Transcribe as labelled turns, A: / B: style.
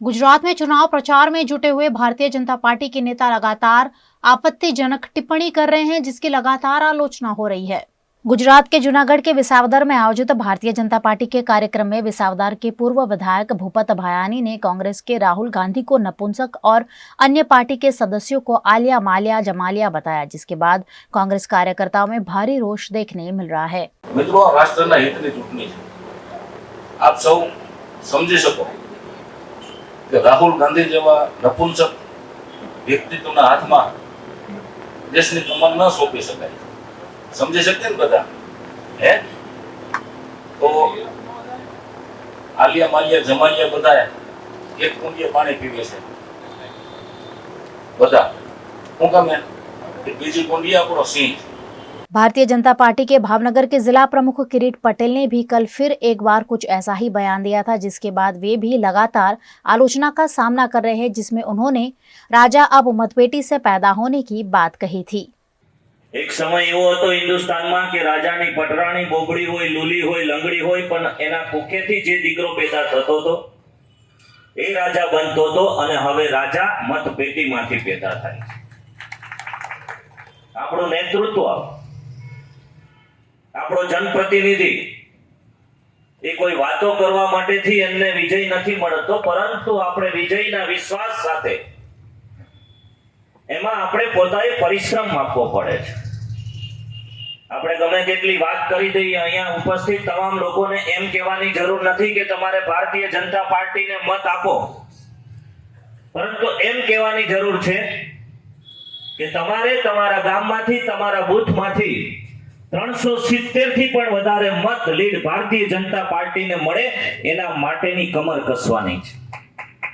A: गुजरात में चुनाव प्रचार में जुटे हुए भारतीय जनता पार्टी के नेता लगातार आपत्तिजनक टिप्पणी कर रहे हैं, जिसकी लगातार आलोचना हो रही है। गुजरात के जूनागढ़ के विसावदर में आयोजित भारतीय जनता पार्टी के कार्यक्रम में विसावदर के पूर्व विधायक भूपत भायानी ने कांग्रेस के राहुल गांधी को नपुंसक और अन्य पार्टी के सदस्यों को आलिया मालिया जमालिया बताया, जिसके बाद कांग्रेस कार्यकर्ताओं में भारी रोष देखने मिल रहा है।
B: मित्रों, राष्ट्रना हितनी चूंटणी छे। आप सब समझी सको कि राहुल गांधी जेवा नपुंसक व्यक्तित्वના હાથમાં દેશની કમર ન સોંપી શકાય। समझी सकते हैं बता है तो आलिया मालिया जमालिया बता एक कुंडिया पानी पीवे से बता क्या मैं बीजी कुंडिया आपको सिंह।
A: भारतीय जनता पार्टी के भावनगर के जिला प्रमुख किरीट पटेल ने भी कल फिर एक बार कुछ ऐसा ही बयान दिया था, जिसके बाद वे भी लगातार आलोचना का सामना कर रहे हैं, जिसमें उन्होंने राजा अब मतपेटी से पैदा होने की बात कही थी।
C: एक समय एवो हतो हिंदुस्तान में कि राजानी पटराणी बोबड़ी होय, लूली होय, लंगड़ी होय, पण एना कुखेथी जे दीकरो पैदा थतो तो ए राजा बनतो तो अने हवे राजा मतपेटीमांथी पैदा थाय छे। આપણું नेतृत्व, આપણો जनप्रतिनिधि એ કોઈ વાતો કરવા માટેથી એમને વિજય નથી મળતો, પરંતુ આપણે વિજયના વિશ્વાસ સાથે એમાં આપણે પોતાએ પરિશ્રમ આપવો પડે છે। આપણે ગમે તેટલી વાત કરી દઈએ, અહીંયા ઉપસ્થિત તમામ લોકોને એમ કહેવાની જરૂર નથી કે તમારે ભારતીય જનતા પાર્ટીને મત આપો, પરંતુ એમ કહેવાની જરૂર છે કે તમારે તમારા ગામમાંથી, તમારા બૂથમાંથી 370 થી પણ વધારે મત લીડ ભારતીય જનતા પાર્ટીને મળે, એના માટેની કમર કસવાની છે।